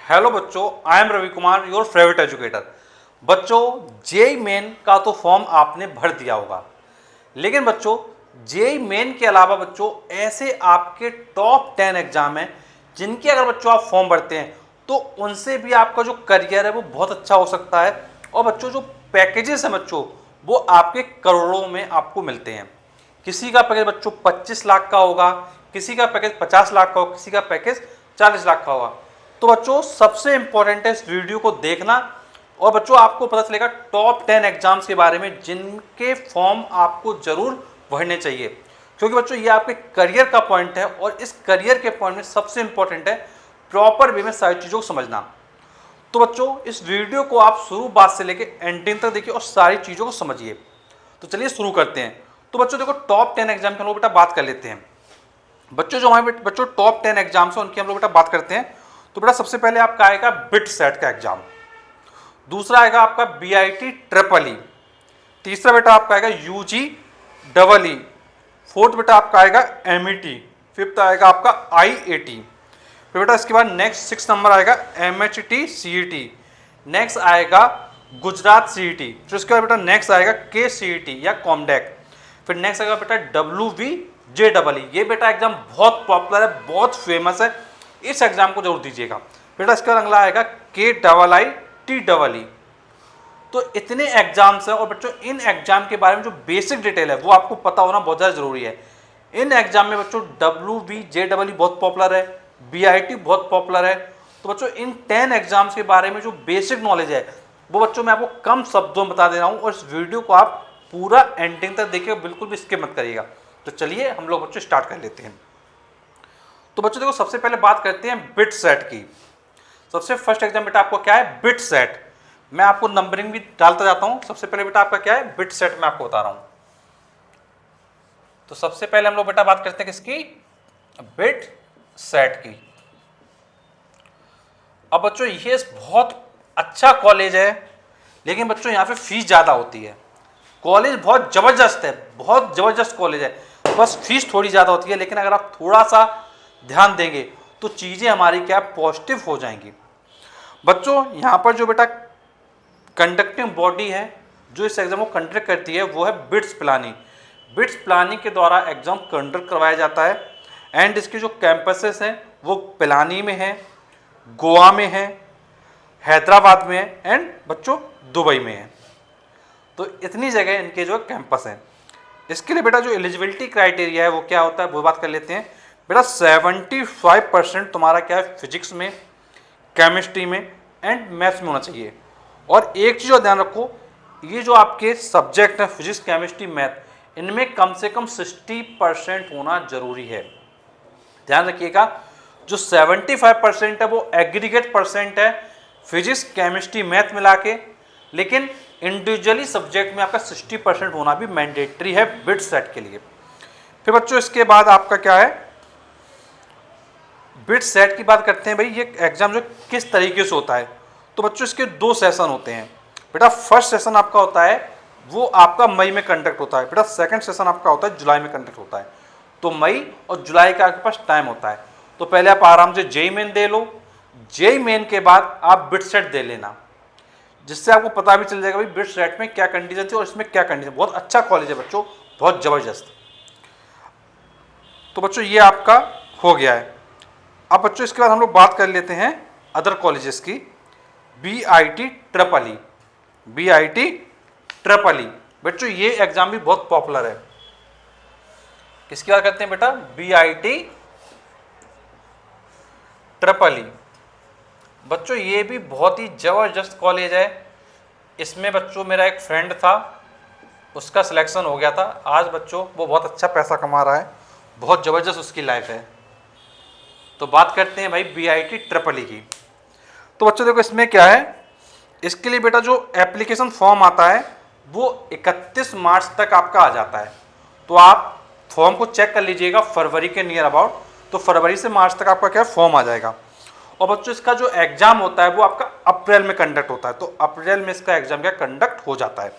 Hello बच्चों, I am Ravi Kumar, your favourite educator. बच्चों, JEE main का तो फॉर्म आपने भर दिया होगा, लेकिन बच्चों जेई मेन के अलावा बच्चों ऐसे आपके टॉप 10 एग्जाम हैं जिनके अगर बच्चों आप फॉर्म भरते हैं तो उनसे भी आपका जो करियर है वो बहुत अच्छा हो सकता है। और बच्चों जो पैकेजेस हैं बच्चों वो आपके करोड़ों में आपको मिलते हैं। किसी का पैकेज बच्चों 25 लाख का होगा, किसी का पैकेज 50 लाख का होगा, किसी का पैकेज 40 लाख का होगा। तो बच्चों सबसे इंपॉर्टेंट है इस वीडियो को देखना, और बच्चों आपको पता चलेगा टॉप 10 एग्जाम्स के बारे में जिनके फॉर्म आपको जरूर भरने चाहिए, क्योंकि बच्चों ये आपके करियर का पॉइंट है और इस करियर के पॉइंट में सबसे इंपॉर्टेंट है प्रॉपर वे में सारी चीज़ों को समझना। तो बच्चों इस वीडियो को आप शुरू बात से लेकर एंडिंग तक देखिए और सारी चीज़ों को समझिए। तो चलिए शुरू करते हैं। तो बच्चों देखो टॉप 10 एग्जाम की हम लोग बेटा बात कर लेते हैं। बच्चों जो हमारे बच्चों टॉप 10 एग्जाम्स हैं उनकी हम लोग बेटा बात करते हैं। तो बेटा सबसे पहले आपका आएगा बिट सेट का एग्जाम, दूसरा आएगा आपका बीआईटी ट्रिपल ई, तीसरा बेटा आपका आएगा यूजी डबल ई, फोर्थ बेटा आपका आएगा एमईटी, फिफ्थ आएगा आपका आईएटी। फिर बेटा इसके बाद नेक्स्ट 6 नंबर आएगा एमएचटी सीईटी, नेक्स्ट आएगा गुजरात सीईटी, फिर उसके बाद बेटा नेक्स्ट आएगा के सीईटी या कॉमडेक, फिर नेक्स्ट आएगा बेटा WVJEE। ये बेटा एग्जाम बहुत पॉपुलर है, बहुत फेमस है, इस एग्जाम को जरूर दीजिएगा। बेटा इसका अगला आएगा KIITEE। तो इतने एग्जाम्स हैं और बच्चों इन एग्जाम के बारे में जो बेसिक डिटेल है वो आपको पता होना बहुत ज़्यादा जरूरी है। इन एग्जाम में बच्चों WVJEE बहुत पॉपुलर है, बीआईटी बहुत पॉपुलर है। तो बच्चों इन 10 एग्जाम्स के बारे में जो बेसिक नॉलेज है वो बच्चों मैं आपको कम शब्दों में बता दे रहा हूँ, और इस वीडियो को आप पूरा एंडिंग तक देखिए, बिल्कुल भी स्किप मत करिएगा। तो चलिए हम लोग बच्चों स्टार्ट कर लेते हैं। तो बच्चों देखो सबसे पहले बात करते हैं बिट सेट की। सबसे फर्स्ट एग्जाम बेटा आपको क्या है, बिट सेट। मैं आपको नंबरिंग भी डालता जाता हूं। सबसे पहले बेटा आपका क्या है, बिट सेट, मैं आपको बता रहा हूं। तो सबसे पहले हम लोग बेटा बात करते हैं किसकी, बिट सेट की। अब बच्चों ये बहुत अच्छा कॉलेज है, लेकिन बच्चों यहाँ पे फीस ज़्यादा होती है। कॉलेज बहुत ज़बरदस्त है, बहुत ज़बरदस्त कॉलेज है, बस फीस थोड़ी ज़्यादा होती है। लेकिन अगर आप थोड़ा सा ध्यान देंगे तो चीज़ें हमारी क्या पॉजिटिव हो जाएंगी। बच्चों यहाँ पर जो बेटा कंडक्टिंग बॉडी है जो इस एग्ज़ाम को कंडक्ट करती है वो है बिट्स प्लानिंग। बिट्स प्लानिंग के द्वारा एग्ज़ाम कंडक्ट करवाया जाता है। एंड इसके जो कैंपसेस हैं वो पिलानी में है, गोवा में है, हैदराबाद में है, एंड बच्चों दुबई में है। तो इतनी जगह इनके जो कैंपस हैं। इसके लिए बेटा जो एलिजिबिलिटी क्राइटेरिया है वो क्या होता है वो बात कर लेते हैं। बेटा 75% तुम्हारा क्या है, फिजिक्स में, केमिस्ट्री में एंड मैथ्स में होना चाहिए। और एक चीज़ और ध्यान रखो, ये जो आपके सब्जेक्ट हैं फिजिक्स केमिस्ट्री मैथ, इनमें कम से कम 60% होना जरूरी है। ध्यान रखिएगा, जो 75% है वो एग्रीगेट परसेंट है फिजिक्स केमिस्ट्री मैथ मिला के, लेकिन इंडिविजुअली सब्जेक्ट में आपका 60% होना भी मैंडेटरी है बिट सेट के लिए। फिर बच्चों इसके बाद आपका क्या है, बिट सेट की बात करते हैं। भाई ये एग्जाम जो किस तरीके से होता है, तो बच्चों इसके 2 सेशन होते हैं। बेटा फर्स्ट सेशन आपका होता है वो आपका मई में कंडक्ट होता है। बेटा सेकंड सेशन आपका होता है जुलाई में कंडक्ट होता है। तो मई और जुलाई का आपके पास टाइम होता है। तो पहले आप आराम से जेई मेन दे लो, जेई मेन के बाद आप बिट सेट दे लेना, जिससे आपको पता भी चल जाएगा भाई बिट सेट में क्या कंडीशन थी और इसमें क्या कंडीशन। बहुत अच्छा कॉलेज है बच्चों, बहुत ज़बरदस्त। तो बच्चों ये आपका हो गया है। अब बच्चों इसके बाद हम लोग बात कर लेते हैं अदर कॉलेजेस की। BIT triple E, BIT triple E बच्चों ये एग्जाम भी बहुत पॉपुलर है। किसकी बात करते हैं बेटा, बीआईटी ट्रिपल ई। बच्चों ये भी बहुत ही ज़बरदस्त कॉलेज है। इसमें बच्चों मेरा एक फ्रेंड था, उसका सिलेक्शन हो गया था। आज बच्चों वो बहुत अच्छा पैसा कमा रहा है, बहुत ज़बरदस्त उसकी लाइफ है। तो बात करते हैं भाई बीआईटी ट्रिपल ई की। तो बच्चों देखो इसमें क्या है, इसके लिए बेटा जो एप्लीकेशन फॉर्म आता है वो 31 मार्च तक आपका आ जाता है। तो आप फॉर्म को चेक कर लीजिएगा फरवरी के नियर अबाउट। तो फरवरी से मार्च तक आपका क्या फॉर्म आ जाएगा। और बच्चों इसका जो एग्जाम होता है वो आपका अप्रैल में कंडक्ट होता है। तो अप्रैल में इसका एग्जाम क्या कंडक्ट हो जाता है।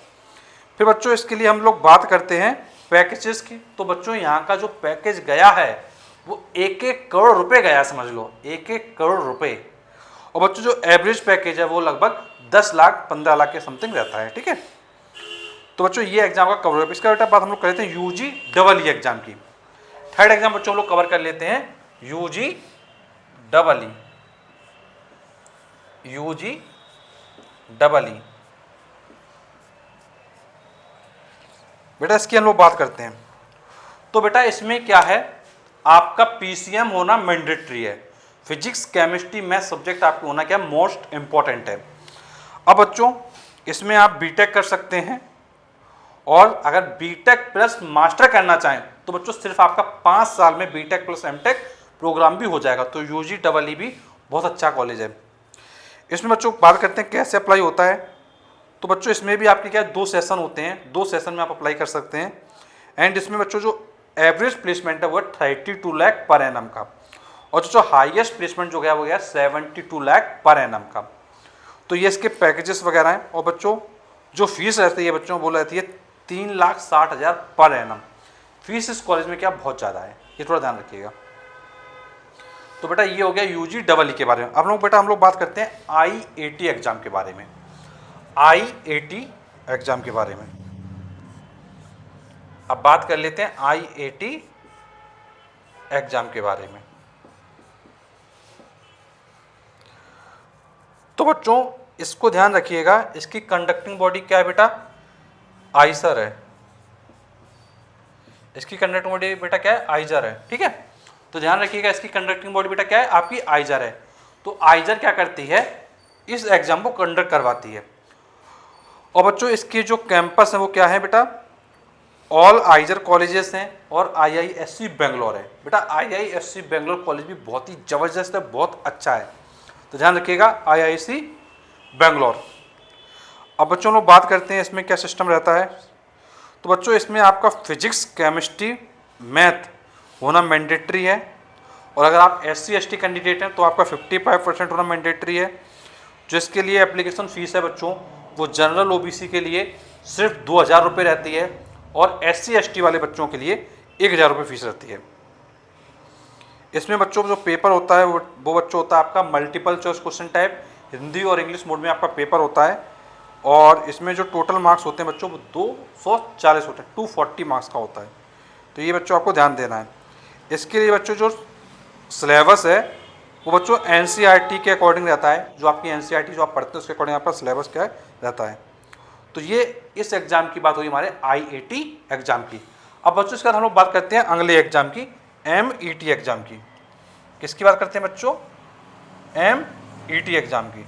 फिर बच्चों इसके लिए हम लोग बात करते हैं पैकेजेस की। तो बच्चों यहाँ का जो पैकेज गया है वो 1-1 करोड़ रुपए गया, समझ लो 1-1 करोड़ रुपए। और बच्चों जो एवरेज पैकेज है वो लगभग 10 लाख 15 लाख के समथिंग रहता है। ठीक है, तो बच्चों ये एग्जाम का कवर अप। इसका बेटा बात हम लोग कर लेते हैं यूजी डबल ई एग्जाम की। थर्ड एग्जाम बच्चों हम लोग कवर कर लेते हैं UG double E. UG double E बेटा इसकी हम लोग बात करते हैं। तो बेटा इसमें क्या है, आपका पीसीएम होना मैंडेटरी है। फिजिक्स केमिस्ट्री मैथ सब्जेक्ट आपको होना क्या मोस्ट इंपॉर्टेंट है। अब बच्चों इसमें आप बीटेक कर सकते हैं, और अगर बीटेक प्लस मास्टर करना चाहें तो बच्चों सिर्फ आपका 5 साल में बीटेक प्लस एमटेक प्रोग्राम भी हो जाएगा। तो यूजी डबल ई भी बहुत अच्छा कॉलेज है। इसमें बच्चों बात करते हैं कैसे अप्लाई होता है। तो बच्चों इसमें भी आपके क्या 2 सेशन होते हैं, 2 सेशन में आप अप्लाई कर सकते हैं। एंड इसमें बच्चों जो एवरेज प्लेसमेंट है वो 32 लाख पर एनम का, और जो हाईएस्ट प्लेसमेंट जो गया वो गया 72 लाख पर एनम का। तो ये इसके पैकेजेस वगैरह हैं। और बच्चों जो फीस रहती है बच्चों वो रहती है 3,60,000 पर एनम। फीस इस कॉलेज में क्या बहुत ज़्यादा है, ये थोड़ा ध्यान रखिएगा। तो बेटा ये हो गया यूजी डबल ई के बारे में। अब लोग बेटा हम लोग बात करते हैं आईएटी एग्जाम के बारे में। आईएटी एग्जाम के बारे में अब बात कर लेते हैं आईएटी एग्जाम के बारे में। तो बच्चों इसको ध्यान रखिएगा, इसकी कंडक्टिंग बॉडी क्या है बेटा, आइसर है। इसकी कंडक्टिंग बॉडी बेटा क्या है, आइजर है। ठीक है, तो ध्यान रखिएगा इसकी कंडक्टिंग बॉडी बेटा क्या है, आपकी आइजर है। तो आइजर क्या करती है, इस एग्जाम को कंडक्ट करवाती है। और बच्चों इसके जो कैंपस है वो क्या है बेटा, ऑल आइजर कॉलेजेस हैं और आईआईएससी बेंगलोर है। बेटा आईआईएससी बेंगलोर कॉलेज भी बहुत ही जबरदस्त है, बहुत अच्छा है, तो ध्यान रखिएगा आईआईएससी बेंगलोर। अब बच्चों लोग बात करते हैं इसमें क्या सिस्टम रहता है। तो बच्चों इसमें आपका फिजिक्स केमिस्ट्री मैथ होना मैंडेटरी है, और अगर आप SC/ST कैंडिडेट हैं तो आपका 55% होना मैंडेटरी है। जिसके लिए एप्लीकेशन फ़ीस है बच्चों वो जनरल ओबीसी के लिए सिर्फ 2,000 रुपये रहती है, और SC/ST वाले बच्चों के लिए 1,000 रुपये फीस रहती है। इसमें बच्चों जो पेपर होता है वो बच्चों होता है आपका multiple choice question type, Hindi और इंग्लिश मोड में आपका पेपर होता है। और इसमें जो टोटल मार्क्स होते हैं बच्चों वो 240 होते हैं, 240 मार्क्स का होता है। तो ये बच्चों आपको ध्यान देना है। इसके लिए बच्चों जो सिलेबस है वो बच्चों NCERT के अकॉर्डिंग रहता है। जो आपकी NCERT जो आप पढ़ते हैं उसके अकॉर्डिंग आपका सिलेबस क्या रहता है। तो ये इस एग्जाम की बात हुई हमारे आईएटी एग्जाम की। अब बच्चों इसके बाद हम लोग बात करते हैं अगले एग्जाम की, MET एग्जाम की। किसकी बात करते हैं बच्चों, MET एग्जाम की।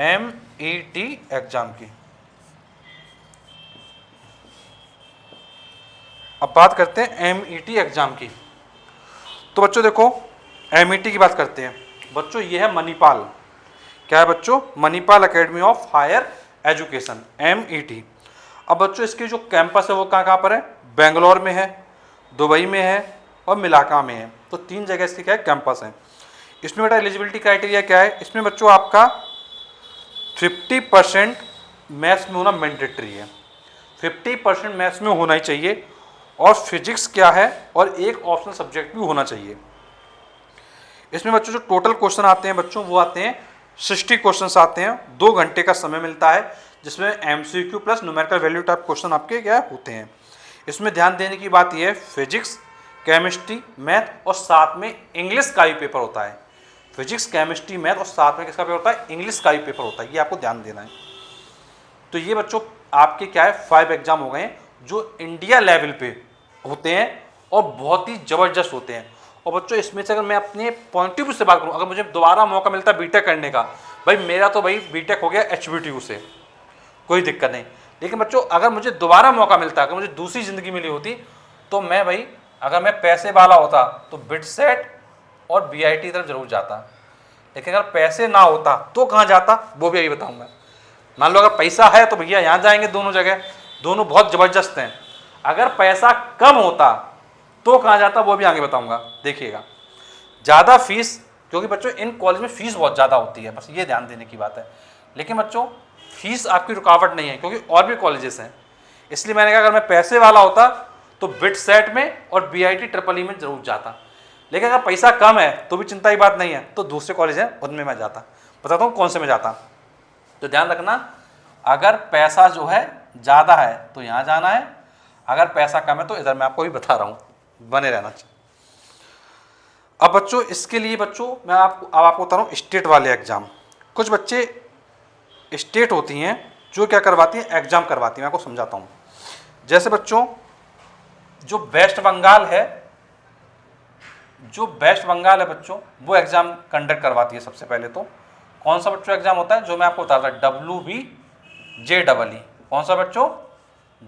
MET एग्जाम की अब बात करते हैं MET एग्जाम की। तो बच्चों देखो MET की बात करते हैं। बच्चों ये है मणिपाल, क्या है बच्चों, Manipal academy of higher education, MET। अब बच्चों इसके जो कैंपस है वो कहाँ कहाँ पर है, बेंगलोर में है, दुबई में है और मिलाका में है। तो 3 जगह इसके क्या है कैंपस हैं। इसमें बेटा एलिजिबिलिटी क्राइटेरिया क्या है, इसमें बच्चों आपका 50% मैथ्स में होना मैंडेटरी है, 50% मैथ्स में होना ही चाहिए। और फिजिक्स क्या है, और एक ऑप्शनल सब्जेक्ट भी होना चाहिए। इसमें बच्चों जो टोटल क्वेश्चन आते हैं बच्चों वो आते हैं 60 क्वेश्चंस आते हैं। 2 घंटे का समय मिलता है, जिसमें MCQ plus numerical value type question आपके क्या होते हैं। इसमें ध्यान देने की बात यह है फिजिक्स केमिस्ट्री मैथ और साथ में इंग्लिश का भी पेपर होता है। फिजिक्स केमिस्ट्री मैथ और साथ में किसका पेपर होता है, इंग्लिश का भी पेपर होता है, ये आपको ध्यान देना है। तो ये बच्चों आपके क्या है 5 एग्जाम हो गए हैं जो इंडिया लेवल पे होते हैं और बहुत ही ज़बरदस्त होते हैं। और बच्चों इसमें से अगर मैं अपने पॉइंट ऑफ व्यू से बात करूँ, अगर मुझे दोबारा मौका मिलता है बीटेक करने का, भाई मेरा तो भाई बीटेक हो गया HBTU से, कोई दिक्कत नहीं। लेकिन बच्चों अगर मुझे दोबारा मौका मिलता, अगर मुझे दूसरी ज़िंदगी मिली होती तो मैं भाई अगर मैं पैसे वाला होता तो बिटसेट और BIT की तरफ जरूर जाता। लेकिन अगर पैसे ना होता तो कहाँ जाता वो भी यही बताऊँगा। मान लो अगर पैसा है तो भैया यहाँ जाएंगे, दोनों जगह दोनों बहुत ज़बरदस्त हैं। अगर पैसा कम होता तो कहाँ जाता वो भी आगे बताऊंगा, देखिएगा। ज़्यादा फीस, क्योंकि बच्चों इन कॉलेज में फ़ीस बहुत ज़्यादा होती है, बस ये ध्यान देने की बात है। लेकिन बच्चों फीस आपकी रुकावट नहीं है, क्योंकि और भी कॉलेजेस हैं। इसलिए मैंने कहा अगर मैं पैसे वाला होता तो बिटसेट में और BIT EEE में ज़रूर जाता। लेकिन अगर पैसा कम है तो भी चिंता की बात नहीं है, तो दूसरे कॉलेज है उनमें मैं जाता। बताता हूँ कौन से में जाता। तो ध्यान रखना, अगर पैसा जो है ज़्यादा है तो यहाँ जाना है, अगर पैसा कम है तो इधर मैं आपको भी बता रहा हूँ, बने रहना चाहिए। अब बच्चों इसके लिए बच्चों मैं आपको बता रहा हूँ स्टेट वाले एग्ज़ाम। कुछ बच्चे स्टेट होती हैं जो क्या करवाती हैं, एग्ज़ाम करवाती हैं। मैं आपको समझाता हूँ। जैसे बच्चों जो वेस्ट बंगाल है, बच्चों वो एग्ज़ाम कंडक्ट करवाती है। सबसे पहले तो कौन सा बच्चों एग्ज़ाम होता है जो मैं आपको बता रहा, WBJEE। कौन सा बच्चों,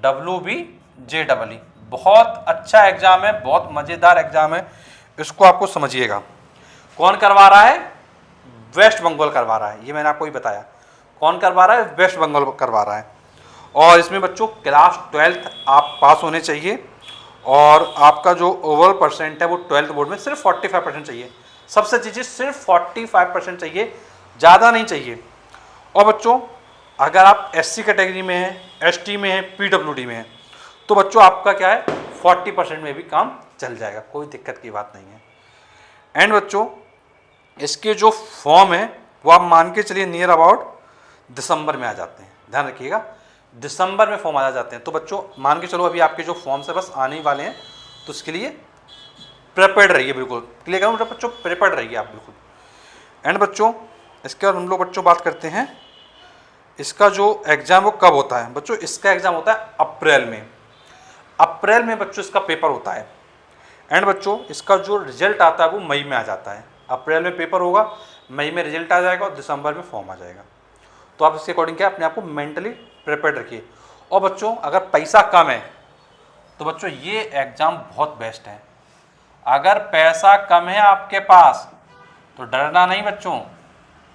WBJEE। बहुत अच्छा एग्ज़ाम है, बहुत मज़ेदार एग्ज़ाम है, इसको आपको समझिएगा। कौन करवा रहा है, वेस्ट बंगाल करवा रहा है। ये मैंने आपको ही बताया, कौन करवा रहा है, वेस्ट बंगाल करवा रहा है। और इसमें बच्चों क्लास 12th आप पास होने चाहिए, और आपका जो ओवरऑल परसेंट है वो 12th बोर्ड में सिर्फ 45% चाहिए। सबसे चीज़ें सिर्फ 45% चाहिए, ज़्यादा नहीं चाहिए। और बच्चों अगर आप SC कैटेगरी में हैं, ST में हैं, PWD में हैं, तो बच्चों आपका क्या है 40% में भी काम चल जाएगा, कोई दिक्कत की बात नहीं है। एंड बच्चों इसके जो फॉर्म है वो आप मान के चलिए नियर अबाउट दिसंबर में आ जाते हैं। ध्यान रखिएगा, दिसंबर में फॉर्म आ जाते हैं। तो बच्चों मान के चलो अभी आपके जो फॉर्म्स है बस आने ही वाले हैं, तो इसके लिए प्रिपेयर्ड रहिए, बिल्कुल क्लियर करूँ बच्चों, प्रिपेयर्ड रहिए आप बिल्कुल। एंड बच्चों इसके बाद हम लोग बच्चों बात करते हैं इसका जो एग्ज़ाम वो कब होता है। बच्चों इसका एग्ज़ाम होता है अप्रैल में बच्चों इसका पेपर होता है। एंड बच्चों इसका जो रिजल्ट आता है वो मई में आ जाता है। अप्रैल में पेपर होगा, मई में रिजल्ट आ जाएगा और दिसंबर में फॉर्म आ जाएगा। तो आप इसके अकॉर्डिंग क्या अपने आप को मेंटली प्रिपेयर्ड रखिए। और बच्चों अगर पैसा कम है तो बच्चों ये एग्ज़ाम बहुत बेस्ट है। अगर पैसा कम है आपके पास तो डरना नहीं बच्चों,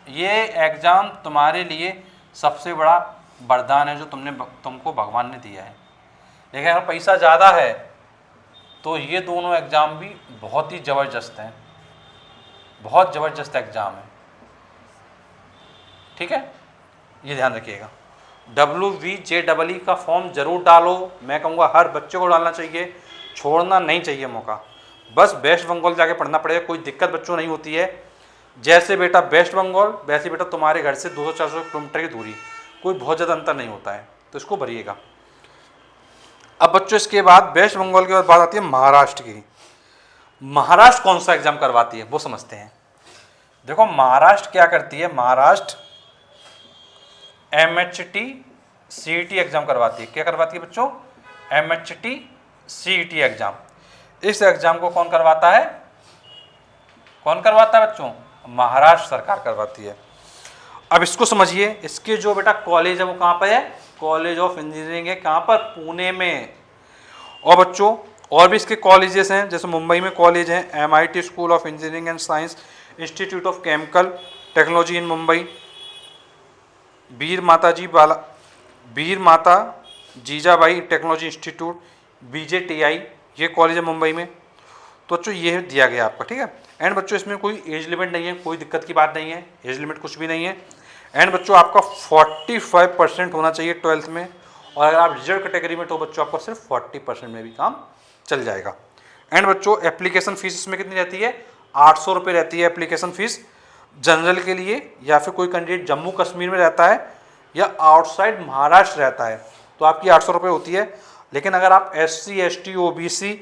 ये एग्ज़ाम तुम्हारे लिए सबसे बड़ा वरदान है जो तुमको भगवान ने दिया है। लेकिन अगर पैसा ज़्यादा है तो ये दोनों एग्ज़ाम भी बहुत ही ज़बरदस्त हैं, बहुत ज़बरदस्त एग्ज़ाम है, ठीक है, ये ध्यान रखिएगा। WBJEE का फॉर्म ज़रूर डालो, मैं कहूँगा हर बच्चे को डालना चाहिए, छोड़ना नहीं चाहिए मौका। बस वेस्ट बंगाल जाके पढ़ना पड़ेगा, कोई दिक्कत बच्चों नहीं होती है। जैसे बेटा वेस्ट बंगाल वैसे बेटा तुम्हारे घर से 200-400 किलोमीटर की दूरी, कोई बहुत ज़्यादा अंतर नहीं होता है, तो इसको भरिएगा। अब बच्चों इसके बाद वेस्ट बंगाल के बाद बात आती है महाराष्ट्र की। महाराष्ट्र कौन सा एग्ज़ाम करवाती है वो समझते हैं। देखो महाराष्ट्र क्या करती है, महाराष्ट्र MHT CET एग्ज़ाम करवाती है। क्या करवाती है बच्चों, MHT CET एग्ज़ाम। इस एग्ज़ाम को कौन करवाता है, कौन करवाता है बच्चों, महाराष्ट्र सरकार करवाती है। अब इसको समझिए, इसके जो बेटा कॉलेज है वो कहाँ पर है, कॉलेज ऑफ इंजीनियरिंग है, कहाँ पर, पुणे में। और बच्चों और भी इसके कॉलेजेस हैं, जैसे मुंबई में कॉलेज हैं MIT School of Engineering and Science, Institute of Chemical Technology in Mumbai, Veer Mata Jijabai Technology Institute BJTI, ये कॉलेज है मुंबई में। तो बच्चों ये दिया गया आपका, ठीक है। एंड बच्चों इसमें कोई एज लिमिट नहीं है, कोई दिक्कत की बात नहीं है, एज लिमिट कुछ भी नहीं है। एंड बच्चों आपका 45% होना चाहिए 12th में, और अगर आप रिजर्व कैटेगरी में तो बच्चों आपका सिर्फ 40% में भी काम चल जाएगा। एंड बच्चों एप्लीकेशन फ़ीस इसमें कितनी रहती है, 800 रुपये रहती है एप्लीकेशन फ़ीस जनरल के लिए, या फिर कोई कैंडिडेट जम्मू कश्मीर में रहता है या आउटसाइड महाराष्ट्र रहता है तो आपकी 800 रुपये होती है। लेकिन अगर आप SC ST OBC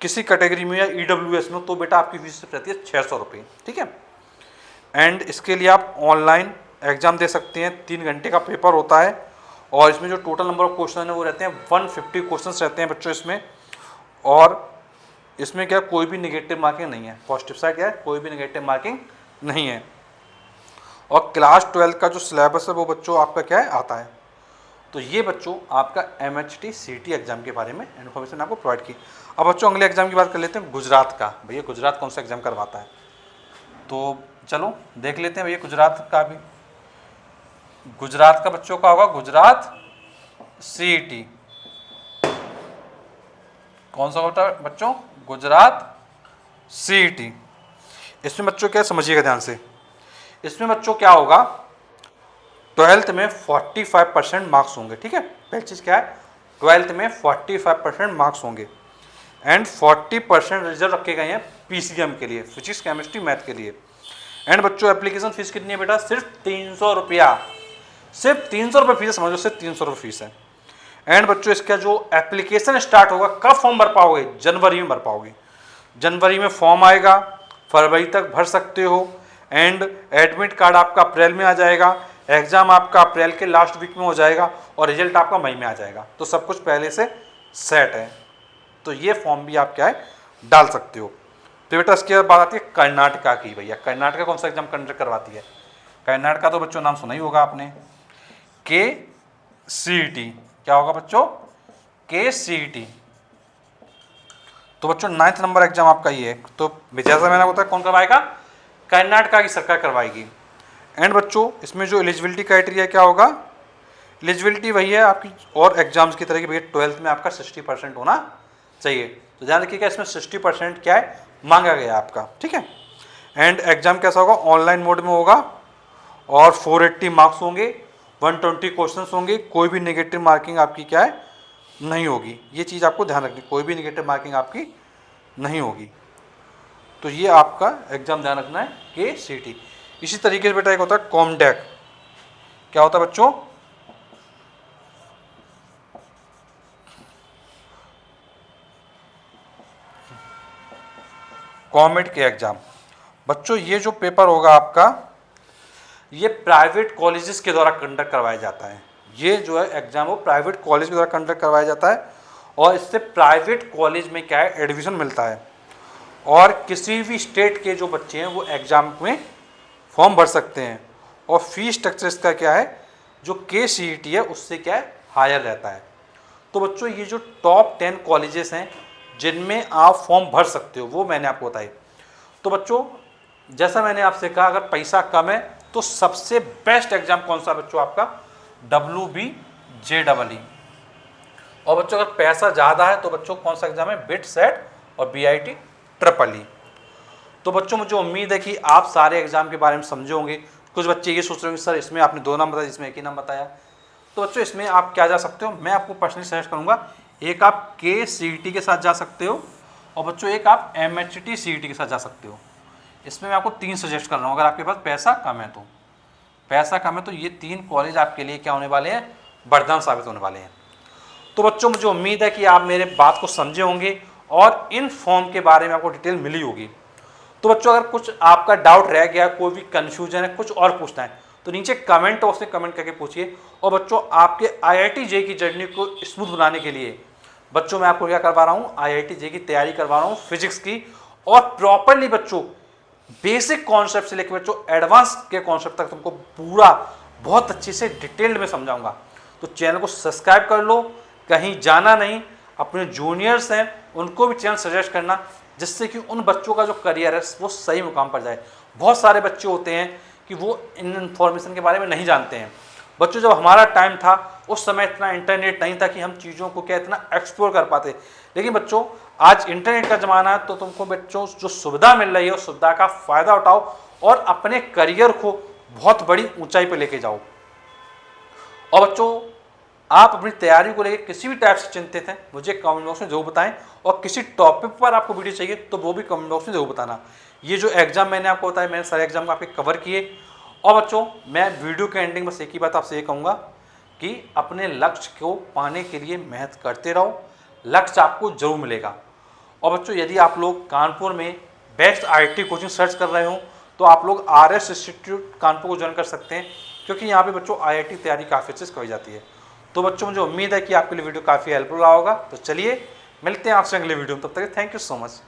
किसी कैटेगरी में या EWS में तो बेटा आपकी फीस रहती है 600 रुपये, ठीक है। एंड इसके लिए आप ऑनलाइन एग्ज़ाम दे सकते हैं, 3 घंटे का पेपर होता है, और इसमें जो टोटल नंबर ऑफ क्वेश्चन है वो रहते हैं 150 क्वेश्चन रहते हैं बच्चों इसमें। और इसमें क्या कोई भी नेगेटिव मार्किंग नहीं है, पॉजिटिव साइड क्या है, कोई भी नेगेटिव मार्किंग नहीं है। और क्लास 12 का जो सिलेबस है वो बच्चों आपका क्या है आता है। तो ये बच्चों आपका MHT CET एग्ज़ाम के बारे में इन्फॉर्मेशन आपको प्रोवाइड की। अब बच्चों अगले एग्ज़ाम की बात कर लेते हैं, गुजरात का। भैया गुजरात कौन सा एग्ज़ाम करवाता है, तो चलो देख लेते हैं भैया गुजरात का भी। गुजरात का बच्चों का होगा गुजरात CET। कौन सा होता है बच्चों, गुजरात CET। इसमें बच्चों क्या समझिएगा ध्यान से, इसमें बच्चों क्या होगा, 12th में 45% मार्क्स होंगे, ठीक है। पहली चीज़ क्या है, 12th में 45% मार्क्स होंगे। एंड 40% रिजर्व रखे गए हैं पीसीएम के लिए, फिजिक्स केमिस्ट्री मैथ के लिए। एंड बच्चों एप्लीकेशन फीस कितनी है बेटा, सिर्फ 300 रुपया, सिर्फ 300 रुपये फीस, समझो सिर्फ 300 रुपये फीस है। एंड बच्चों इसका जो एप्लीकेशन स्टार्ट होगा, कब फॉर्म भर पाओगे, जनवरी में भर पाओगे। जनवरी में फॉर्म आएगा, फरवरी तक भर सकते हो। एंड एडमिट कार्ड आपका अप्रैल में आ जाएगा, एग्जाम आपका अप्रैल के लास्ट वीक में हो जाएगा और रिजल्ट आपका मई में आ जाएगा। तो सब कुछ पहले से सेट है। तो ये फॉर्म भी आप क्या है डाल सकते हो। तो बेटा इसके बाद बात आती है कर्नाटका की। भैया कर्नाटका कौन सा एग्जाम कंडक्ट करवाती है? कर्नाटका तो बच्चों नाम सुना ही होगा आपने, KCET। क्या होगा बच्चों? KCET। तो बच्चों 9th नंबर एग्जाम आपका ये है। तो जैसा मैंने बताया कौन करवाएगा? कर्नाटका की सरकार करवाएगी। एंड बच्चों इसमें जो एलिजिबिलिटी क्राइटेरिया क्या होगा? एलिजिबिलिटी वही है आपकी और एग्जाम्स की तरह की, भैया 12th में आपका 60% होना चाहिए। तो ध्यान रखिएगा इसमें 60% क्या है मांगा गया आपका, ठीक है। एंड एग्जाम कैसा होगा? ऑनलाइन मोड में होगा और 480 मार्क्स होंगे, 120 क्वेश्चंस होंगे, कोई भी नेगेटिव मार्किंग आपकी क्या है नहीं होगी। ये चीज़ आपको ध्यान रखनी, कोई भी नेगेटिव मार्किंग आपकी नहीं होगी। तो ये आपका एग्जाम ध्यान रखना है KCET। इसी तरीके से बेटा एक होता है कॉमडेक। क्या होता है बच्चों? कॉमेट के एग्जाम। बच्चों ये जो पेपर होगा आपका, ये प्राइवेट कॉलेजेस के द्वारा कंडक्ट करवाया जाता है। ये जो है एग्जाम वो प्राइवेट कॉलेज के द्वारा कंडक्ट करवाया जाता है और इससे प्राइवेट कॉलेज में क्या है एडमिशन मिलता है। और किसी भी स्टेट के जो बच्चे हैं वो एग्जाम में फॉर्म भर सकते हैं। और फीस स्ट्रक्चर इसका क्या है, जो KCET है उससे क्या है हायर रहता है। तो बच्चों ये जो टॉप 10 कॉलेजेस हैं जिनमें आप फॉर्म भर सकते हो वो मैंने आपको बताई। तो बच्चों जैसा मैंने आपसे कहा, अगर पैसा कम है तो सबसे बेस्ट एग्जाम कौन सा बच्चों? आपका WBJEE। और बच्चों अगर पैसा ज़्यादा है तो बच्चों कौन सा एग्जाम है? बिट सेट और BIT-EE। तो बच्चों मुझे उम्मीद है कि आप सारे एग्जाम के बारे में समझे होंगे। कुछ बच्चे ये सोच रहे होंगे सर इसमें आपने 2 नाम बताया, इसमें एक ही नाम बताया। तो बच्चों इसमें आप क्या जा सकते हो, मैं आपको पर्सनली सजेस्ट करूंगा, एक आप KCET के साथ जा सकते हो और बच्चों एक आप MHT-CET के साथ जा सकते हो। इसमें मैं आपको 3 सजेस्ट कर रहा हूँ। अगर आपके पास पैसा कम है तो, पैसा कम है तो ये 3 कॉलेज आपके लिए क्या होने वाले हैं, वरदान साबित होने वाले हैं। तो बच्चों मुझे उम्मीद है कि आप मेरे बात को समझे होंगे और इन फॉर्म के बारे में आपको डिटेल मिली होगी। तो बच्चों अगर कुछ आपका डाउट रह गया, कोई भी कन्फ्यूजन है, कुछ और पूछना है तो नीचे कमेंट बॉक्स में कमेंट करके पूछिए। और बच्चों आपके IIT JEE की जर्नी को स्मूथ बनाने के लिए बच्चों मैं आपको क्या करवा रहा हूँ, IIT JEE की तैयारी करवा रहा हूँ फिजिक्स की। और प्रॉपरली बच्चों बेसिक कॉन्सेप्ट से लेकर बच्चों एडवांस के कॉन्सेप्ट तक तुमको पूरा बहुत अच्छे से डिटेल्ड में समझाऊंगा। तो चैनल को सब्सक्राइब कर लो, कहीं जाना नहीं। अपने जूनियर्स हैं उनको भी चैनल सजेस्ट करना, जिससे कि उन बच्चों का जो करियर है वो सही मुकाम पर जाए। बहुत सारे बच्चे होते हैं कि वो इन इन्फॉर्मेशन के बारे में नहीं जानते हैं। बच्चों जब हमारा टाइम था उस समय इतना इंटरनेट नहीं था कि हम चीज़ों को क्या इतना एक्सप्लोर कर पाते। लेकिन बच्चों आज इंटरनेट का ज़माना है, तो तुमको बच्चों जो सुविधा मिल रही है उस सुविधा का फ़ायदा उठाओ और अपने करियर को बहुत बड़ी ऊंचाई पर लेके जाओ। और बच्चों आप अपनी तैयारी को लेकर किसी भी टाइप से चिंतित हैं मुझे कमेंट बॉक्स में जरूर बताएं। और किसी टॉपिक पर आपको वीडियो चाहिए तो वो भी कमेंट बॉक्स में जरूर बताना। ये जो एग्जाम मैंने आपको बताया, मैंने सारे एग्जाम आपके कवर किए। और बच्चों मैं वीडियो के एंडिंग बस एक ही बात आपसे ये कहूँगा कि अपने लक्ष्य को पाने के लिए मेहनत करते रहो, लक्ष्य आपको जरूर मिलेगा। और बच्चों यदि आप लोग कानपुर में बेस्ट IIT कोचिंग सर्च कर रहे हो तो आप लोग RS इंस्टीट्यूट कानपुर को ज्वाइन कर सकते हैं, क्योंकि यहाँ पे बच्चों IIT तैयारी काफ़ी अच्छे से करवाई जाती है। तो बच्चों मुझे उम्मीद है कि आपके लिए वीडियो काफ़ी हेल्पफुल रहा होगा। तो चलिए मिलते हैं आपसे अगले वीडियो में, तब तक थैंक यू सो मच।